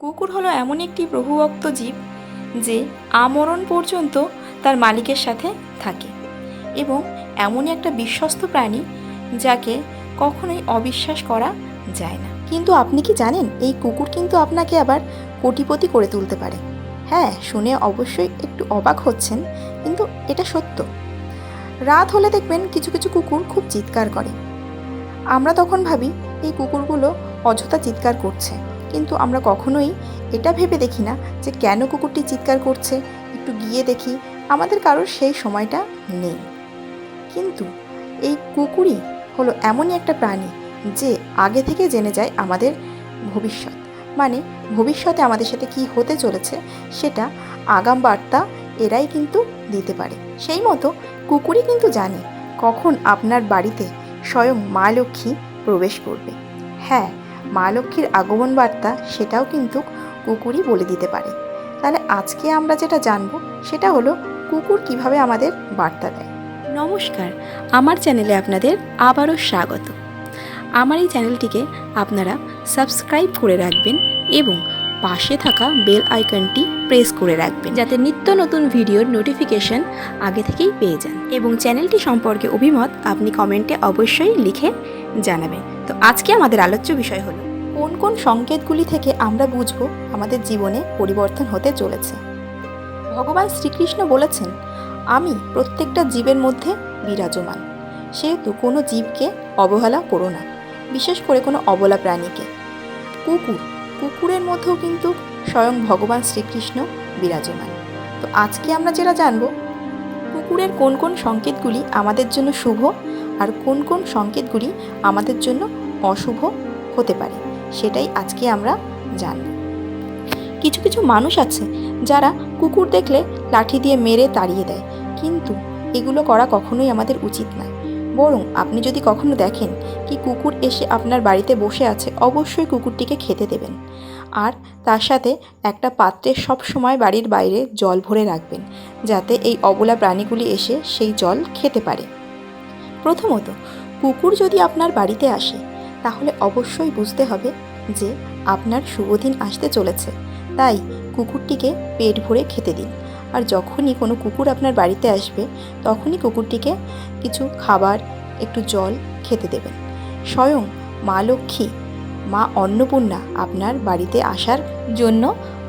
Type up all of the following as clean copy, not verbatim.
কুকুর হলো এমন একটি প্রভুভক্ত জীব যে আমরণ পর্যন্ত তার মালিকের সাথে থাকে এবং এমনই একটা বিশ্বস্ত প্রাণী যাকে কখনোই অবিশ্বাস করা যায় না। কিন্তু আপনি কি জানেন, এই কুকুর কিন্তু আপনাকে আবার কোটিপতি করে তুলতে পারে। হ্যাঁ, শুনে অবশ্যই একটু অবাক হচ্ছেন, কিন্তু এটা সত্য। রাত হলে দেখবেন কিছু কিছু কুকুর খুব চিৎকার করে। আমরা তখন ভাবি এই কুকুরগুলো অযথা চিৎকার করছে, কিন্তু আমরা কখনোই এটা ভেবে দেখি না যে কেন কুকুরটি চিৎকার করছে, একটু গিয়ে দেখি। আমাদের কারোর সেই সময়টা নেই। কিন্তু এই কুকুরই হলো এমনই একটা প্রাণী যে আগে থেকে জেনে যায় আমাদের ভবিষ্যৎ, মানে ভবিষ্যতে আমাদের সাথে কি হতে চলেছে সেটা আগাম বার্তা এরাই কিন্তু দিতে পারে। সেই মতো কুকুরই কিন্তু জানে কখন আপনার বাড়িতে স্বয়ং মা লক্ষ্মী প্রবেশ করবে। হ্যাঁ, মা লক্ষ্মীর আগমন বার্তা সেটাও কিন্তু কুকুরই বলে দিতে পারে। তাহলে আজকে আমরা যেটা জানবো সেটা হলো কুকুর কিভাবে আমাদের বার্তা দেয়। নমস্কার, আমার চ্যানেলে আপনাদের আবারও স্বাগত। আমার এই চ্যানেলটিকে আপনারা সাবস্ক্রাইব করে রাখবেন এবং পাশে থাকা বেল আইকনটি প্রেস করে রাখবেন, যাতে নিত্য নতুন ভিডিওর নোটিফিকেশন আগে থেকেই পেয়ে যান। এবং চ্যানেলটি সম্পর্কে অভিমত আপনি কমেন্টে অবশ্যই লিখে জানাবেন। তো আজকে আমাদের আলোচ্য বিষয় হলো কোন কোন সংকেতগুলি থেকে আমরা বুঝবো আমাদের জীবনে পরিবর্তন হতে চলেছে। ভগবান শ্রীকৃষ্ণ বলেছেন, আমি প্রত্যেকটা জীবের মধ্যে বিরাজমান, সেহেতু কোনো জীবকে অবহেলা করো না, বিশেষ করে কোনো অবলা প্রাণীকে। কুকুরের মধ্যেও কিন্তু স্বয়ং ভগবান শ্রীকৃষ্ণ বিরাজমান। তো আজকে আমরা যেটা জানবো, কুকুরের কোন কোন সংকেতগুলি আমাদের জন্য শুভ আর কোন কোন সংকেতগুলি আমাদের জন্য অশুভ হতে পারে, সেটাই আজকে আমরা জানব। কিছু কিছু মানুষ আছে যারা কুকুর দেখলে লাঠি দিয়ে মেরে তাড়িয়ে দেয়, কিন্তু এগুলো করা কখনোই আমাদের উচিত নয়। বরং আপনি যদি কখনো দেখেন কি কুকুর এসে আপনার বাড়িতে বসে আছে, অবশ্যই কুকুরটিকে খেতে দেবেন। আর তার সাথে একটা পাত্রে সব সময় বাড়ির বাইরে জল ভরে রাখবেন, যাতে এই অবলা প্রাণীগুলি এসে সেই জল খেতে পারে। প্রথমত, কুকুর যদি আপনার বাড়িতে আসে তাহলে অবশ্যই বুঝতে হবে যে আপনার শুভদিন আসতে চলেছে। তাই কুকুরটিকে পেট ভরে খেতে দিন। আর যখনই কোনো কুকুর আপনার বাড়িতে আসবে তখনই কুকুরটিকে কিছু খাবার, একটু জল খেতে দেবেন। স্বয়ং মা লক্ষ্মী, মা অন্নপূর্ণা আপনার বাড়িতে আসার জন্য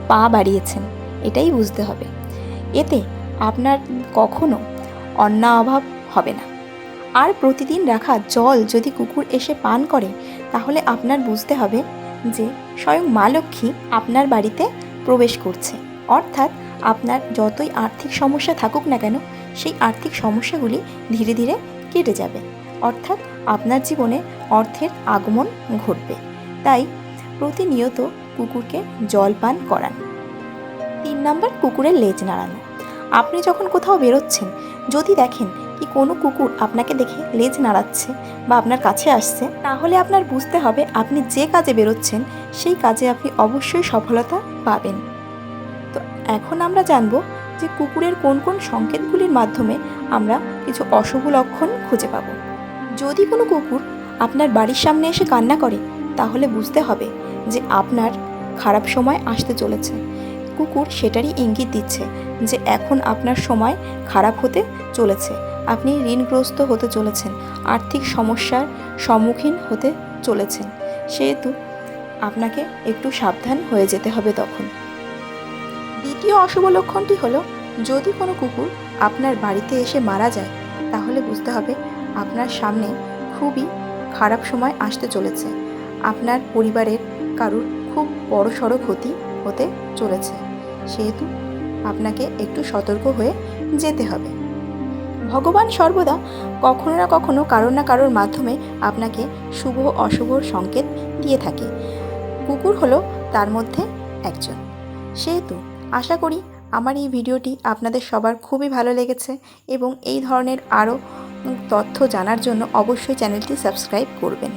পা বাড়িয়েছেন, এটাই বুঝতে হবে। এতে আপনার কখনো অন্নাভাব হবে না। আর প্রতিদিন রাখা জল যদি কুকুর এসে পান করে তাহলে আপনার বুঝতে হবে যে স্বয়ং মা লক্ষ্মী আপনার বাড়িতে প্রবেশ করছে। অর্থাৎ আপনার যতই আর্থিক সমস্যা থাকুক না কেন, সেই আর্থিক সমস্যাগুলি ধীরে ধীরে কেটে যাবে। অর্থাৎ আপনার জীবনে অর্থের আগমন ঘটবে। তাই প্রতিনিয়ত কুকুরকে জল পান করান। 3 নম্বর, কুকুরের লেজ নাড়ানো। আপনি যখন কোথাও বেরোচ্ছেন, যদি দেখেন কি কোনো কুকুর আপনাকে দেখে লেজ নাড়াচ্ছে বা আপনার কাছে আসছে, তাহলে আপনার বুঝতে হবে আপনি যে কাজে বেরোচ্ছেন সেই কাজে আপনি অবশ্যই সফলতা পাবেন। তো এখন আমরা জানবো যে কুকুরের কোন কোন সংকেতগুলির মাধ্যমে আমরা কিছু অশুভ লক্ষণ খুঁজে পাব। যদি কোনো কুকুর আপনার বাড়ির সামনে এসে কান্না করে তাহলে বুঝতে হবে যে আপনার খারাপ সময় আসতে চলেছে। কুকুর সেটারই ইঙ্গিত দিচ্ছে যে এখন আপনার সময় খারাপ হতে চলেছে, আপনি ঋণগ্রস্ত হতে চলেছেন, আর্থিক সমস্যার সম্মুখীন হতে চলেছেন, সেহেতু আপনাকে একটু সাবধান হয়ে যেতে হবে তখন। দ্বিতীয় অশুভ লক্ষণটি হলো, যদি কোনো কুকুর আপনার বাড়িতে এসে মারা যায় তাহলে বুঝতে হবে আপনার সামনে খুবই খারাপ সময় আসতে চলেছে, আপনার পরিবারের কারুর খুব বড়সড় ক্ষতি হতে চলেছে, সেহেতু আপনাকে একটু সতর্ক হয়ে যেতে হবে। ভগবান সর্বদা কখনো না কখনো কারোর না কারোর মাধ্যমে আপনাকে শুভ অশুভ সংকেত দিয়ে থাকে। কুকুর হলো তার মধ্যে একজন। সেহেতু আশা করি আমার এই ভিডিওটি আপনাদের সবার খুবই ভালো লেগেছে এবং এই ধরনের আরও তথ্য জানার জন্য অবশ্যই চ্যানেলটি সাবস্ক্রাইব করবেন।